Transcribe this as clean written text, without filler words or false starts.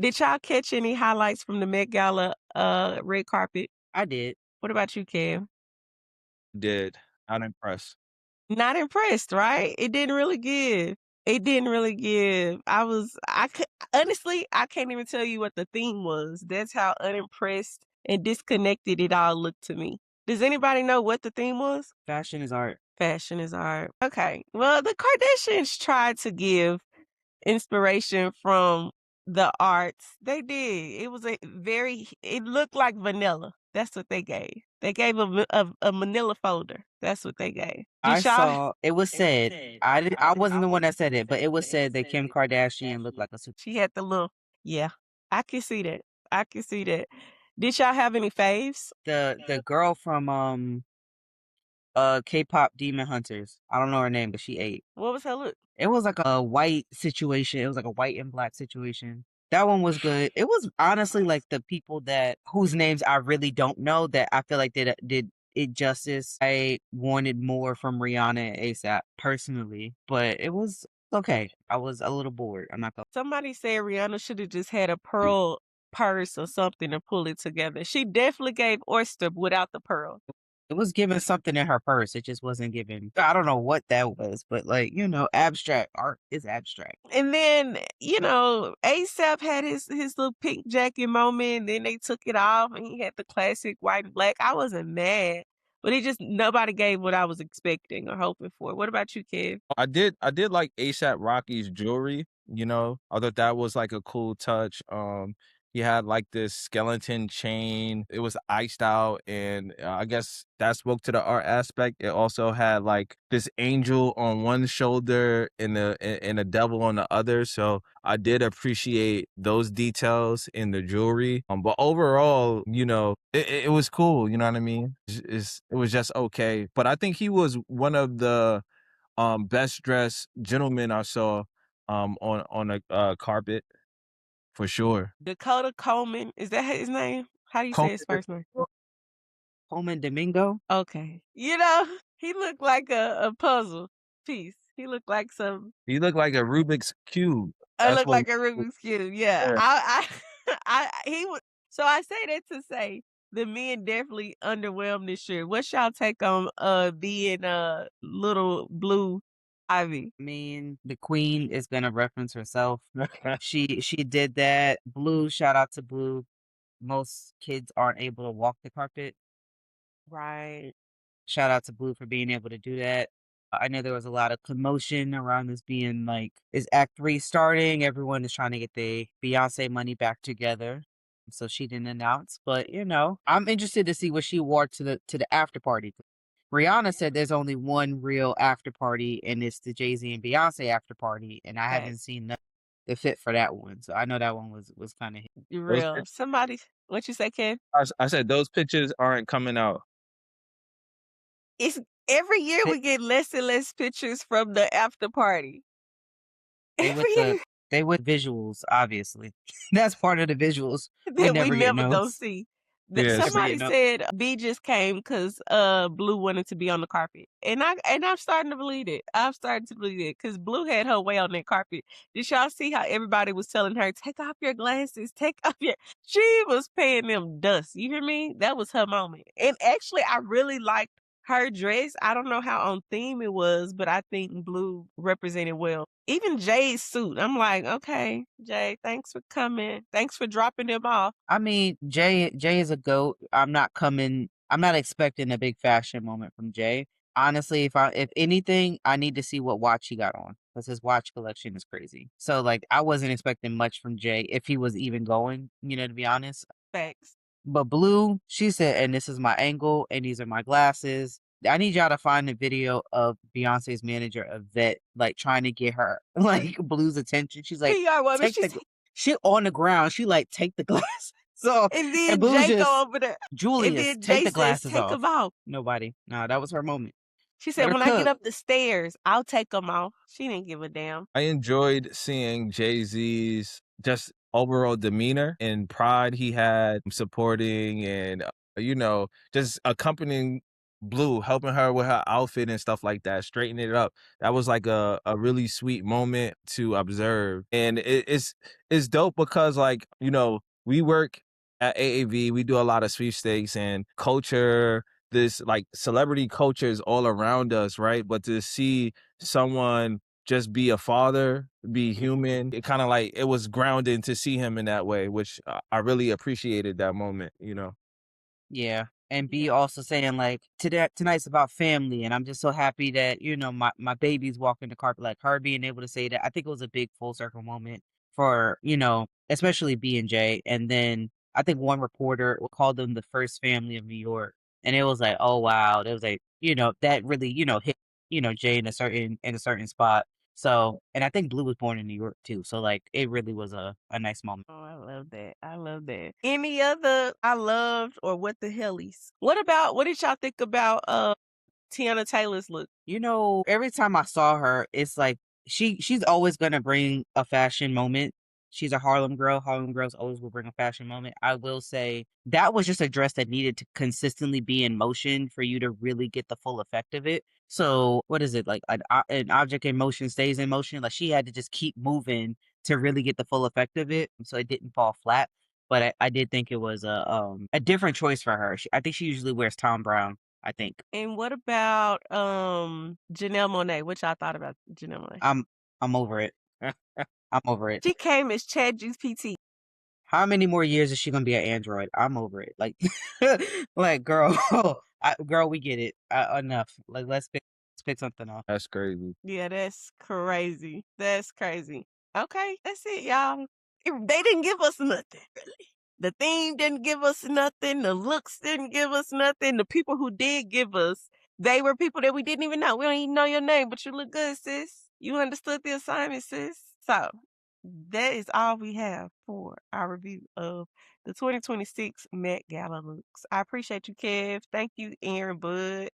Did y'all catch any highlights from the Met Gala, red carpet? I did. What about you, Cam? Did. Not impressed. Not impressed, right? It didn't really give. It didn't really give. I could honestly, I can't even tell you what the theme was. That's how unimpressed and disconnected it all looked to me. Does anybody know what the theme was? Fashion is art. Fashion is art. Okay. Well, the Kardashians tried to give inspiration from the arts. They did. It was it looked like vanilla. That's what they gave. They gave a manila folder. That's what they gave. I Did y'all saw it was said. I wasn't the one that said it, but it was said that Kim Kardashian looked like a super. she had the little yeah, I can see that. I can see that. Did y'all have any faves? The girl from K-pop Demon Hunters. I don't know her name, but she ate. What was her look? It was like a white situation. It was like a white and black situation. That one was good. It was honestly like the people that whose names I really don't know that I feel like did it justice. I wanted more from Rihanna and ASAP personally, but it was okay. I was a little bored. I'm not gonna. Somebody said Rihanna should have just had a pearl purse or something to pull it together. She definitely gave oyster without the pearl. It was giving something in her purse. It just wasn't giving. I don't know what that was, but like abstract art is abstract. And then, ASAP had his little pink jacket moment, then they took it off and he had the classic white and black. I wasn't mad, but it just nobody gave what I was expecting or hoping for. What about you, Kev? I did like ASAP Rocky's jewelry, I thought that was like a cool touch. He had like this skeleton chain. It was iced out, and I guess that spoke to the art aspect. It also had like this angel on one shoulder and a devil on the other. So I did appreciate those details in the jewelry. But overall, it was cool. You know what I mean? It was just okay. But I think he was one of the best dressed gentlemen I saw on a carpet for sure. Dakota Coleman, is that his name? How do you say his Coleman, first name? Coleman Domingo. Okay. He looked like a puzzle piece. He looked like some he looked like a Rubik's cube. I That's look what. like a Rubik's Cube, yeah. Yeah. He was so I say that to say the men definitely underwhelmed this year. What's y'all take on, being, little blue Ivy? I mean, the queen is gonna reference herself. She did that. Blue, shout out to Blue. Most kids aren't able to walk the carpet. Right. Shout out to Blue for being able to do that. I know there was a lot of commotion around this being like, is Act 3 starting? Everyone is trying to get the Beyonce money back together. So she didn't announce, but I'm interested to see what she wore to the after party. Rihanna said there's only one real after party, and it's the Jay-Z and Beyonce after party, and I haven't Facts. seen the fit for that one. So I know that one was kind of. You Those real. pic- Somebody what you say, Ken? I said those pictures aren't coming out. It's every year we get less and less pictures from the after party. They with Every the year they with visuals, obviously. That's part of the visuals. We that we never get never go notes. see. Never Yes. Somebody get notes. said B just came because Blue wanted to be on the carpet, and I'm starting to believe it. I'm starting to believe it because Blue had her way on that carpet. Did y'all see how everybody was telling her, "Take off your glasses, take off your"? She was paying them dust. You hear me? That was her moment. And actually, I really liked her dress. I don't know how on theme it was, but I think Blue represented well. Even Jay's suit. I'm like, okay, Jay, thanks for coming. Thanks for dropping them off. I mean, Jay is a goat. I'm not expecting a big fashion moment from Jay. Honestly, if anything, I need to see what watch he got on because his watch collection is crazy. So like I wasn't expecting much from Jay if he was even going, to be honest. Facts. But Blue, she said, and this is my angle, and these are my glasses. I need y'all to find a video of Beyonce's manager, Yvette, like trying to get her, like Blue's attention. She's like, PR woman, take she the, said, she on the ground. She like, take the glass. So, and and then Blue's Jay go just, over there, and Julius, then take Jay the says, glasses "Take off. them off." Nobody. No, that was her moment. She Let said, her "When I get cook. up the stairs, I'll take them off." She didn't give a damn. I enjoyed seeing Jay-Z's just overall demeanor and pride he had supporting and just accompanying Blue, helping her with her outfit and stuff like that, straightening it up. That was like a really sweet moment to observe. And it's dope because like, you know, we work at AAV, we do a lot of sweepstakes and culture, this like celebrity culture is all around us, right? But to see someone just be a father, be human, it kind of like it was grounding to see him in that way, which I really appreciated that moment, you know. Yeah, and B also saying like today tonight's about family, and I'm just so happy that my baby's walking the carpet. Like her being able to say that, I think it was a big full circle moment for especially B and J. And then I think one reporter called them the first family of New York, and it was like, oh wow, it was like that really hit Jay in a certain spot. So, and I think Blue was born in New York too, so like it really was a nice moment. Oh, I love that. I love that. Any other I loved or what the hellies? What did y'all think about Tiana Taylor's look? Every time I saw her, it's like she's always gonna bring a fashion moment. She's a Harlem girl. Harlem girls always will bring a fashion moment. I will say that was just a dress that needed to consistently be in motion for you to really get the full effect of it. So what is it like an object in motion stays in motion? Like she had to just keep moving to really get the full effect of it, so it didn't fall flat. But I did think it was a different choice for her. I think she usually wears Tom Brown. I think. And what about Janelle Monáe? What y'all thought about Janelle Monáe? I'm over it. I'm over it. She came as ChatGPT. How many more years is she gonna be an android? I'm over it. Like, like, girl, girl, we get it. Enough. Like, let's pick something off. That's crazy. Yeah, that's crazy. That's crazy. Okay, that's it, y'all. They didn't give us nothing, really. The theme didn't give us nothing. The looks didn't give us nothing. The people who did give us, they were people that we didn't even know. We don't even know your name, but you look good, sis. You understood the assignment, sis. So that is all we have for our review of the 2026 Met Gala looks. I appreciate you, Kev. Thank you, Aaron Bud.